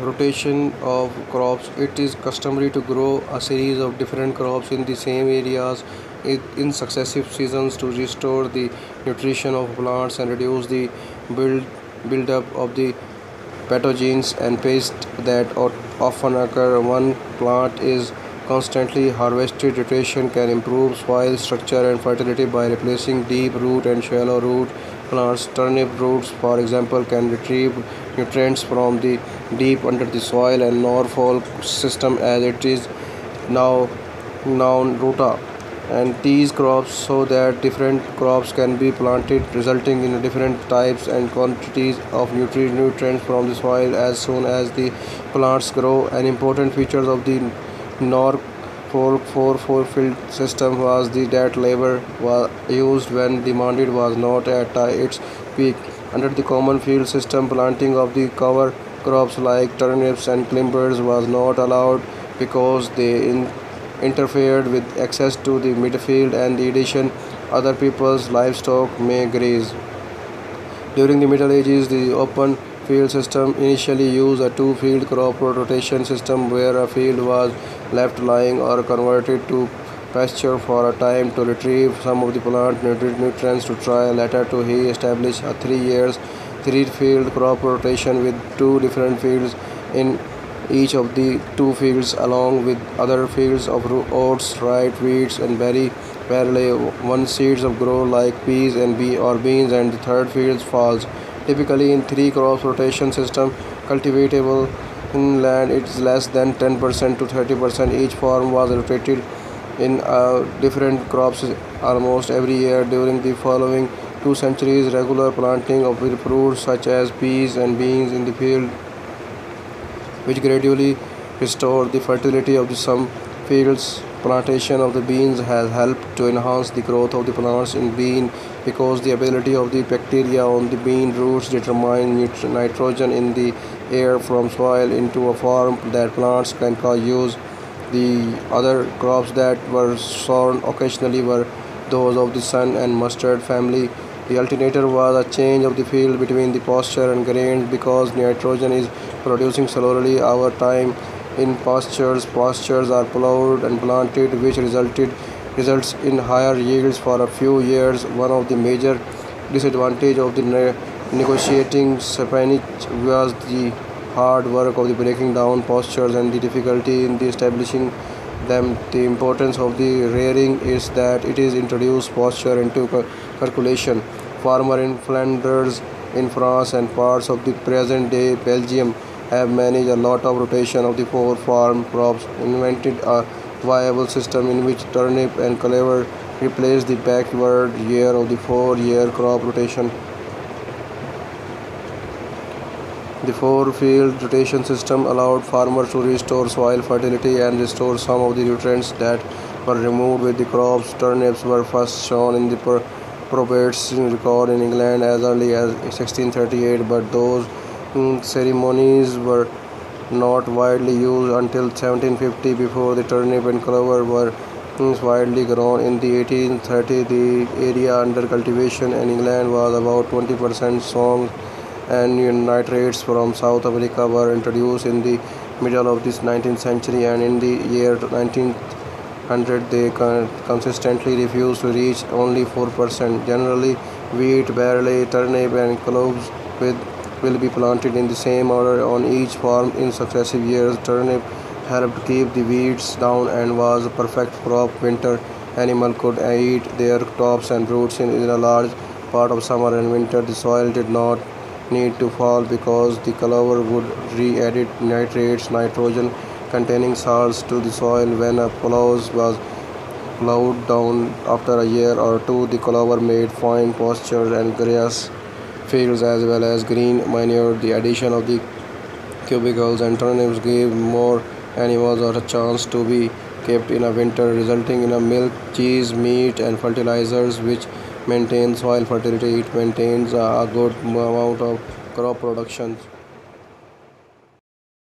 rotation of crops. It is customary to grow a series of different crops in the same areas in successive seasons to restore the nutrition of plants and reduce the build buildup of the pathogens and pests that often occur. One plant is constantly harvested. Rotation can improve soil structure and fertility by replacing deep root and shallow root plants. Turnip roots, for example, can retrieve nutrients from the deep under the soil, and Norfolk system, as it is now known, Ruta, and these crops so that different crops can be planted, resulting in different types and quantities of nutrients from the soil as soon as the plants grow. An important feature of the Norfolk four-field system was that labor was used when demand was not at its peak. Under the common field system, planting of the cover crops like turnips and climbers was not allowed because they interfered with access to the midfield and the addition other people's livestock may graze. During the Middle Ages, the open field system initially used a two-field crop rotation system where a field was left lying or converted to pasture for a time to retrieve some of the plant nutrients to try later to he established a 3 years three-field crop rotation with two different fields in each of the two fields along with other fields of oats, rye, wheats and barley. One seeds of grow like peas and beans, and the third field falls. Typically in three crops rotation system, cultivatable in land is less than 10% to 30%. Each farm was rotated in different crops almost every year. During the following 2 centuries, regular planting of fruits such as peas and beans in the field, which gradually restored the fertility of some fields. Plantation of the beans has helped to enhance the growth of the plants in bean because the ability of the bacteria on the bean roots determine nitrogen in the air from soil into a form that plants can use. The other crops that were sown occasionally were those of the sun and mustard family. The alternator was a change of the field between the pasture and grains because nitrogen is producing slowly over time in pastures. Pastures are plowed and planted, which results in higher yields for a few years. One of the major disadvantages of the negotiating spinach was the hard work of the breaking down pastures and the difficulty in the establishing them. The importance of the rearing is that it is introduced pasture into calculation. Farmers in Flanders, in France, and parts of the present-day Belgium have managed a lot of rotation of the four farm crops, invented a viable system in which turnip and clover replaced the backward year of the 4 year crop rotation. The four-field rotation system allowed farmers to restore soil fertility and restore some of the nutrients that were removed with the crops. Turnips were first shown in the Probates record in England as early as 1638, but those ceremonies were not widely used until 1750. Before the turnip and clover were widely grown in the 1830s, the area under cultivation in England was about 20% sown, and nitrates from South America were introduced in the middle of this 19th century, and in the year 1900 they consistently refused to reach only 4%. Generally, wheat, barley, turnip and cloves will be planted in the same order on each farm in successive years. Turnip helped keep the weeds down and was a perfect crop. Winter animal could eat their tops and roots in a large part of summer and winter. The soil did not need to fall because the clover would re-added nitrates, nitrogen containing salts to the soil. When a plough was plowed down after a year or two, the clover made fine pastures and grass fields as well as green manure. The addition of the cubicles and turnips gave more animals a chance to be kept in a winter, resulting in a milk, cheese, meat and fertilizers which maintain soil fertility. It maintains a good amount of crop production.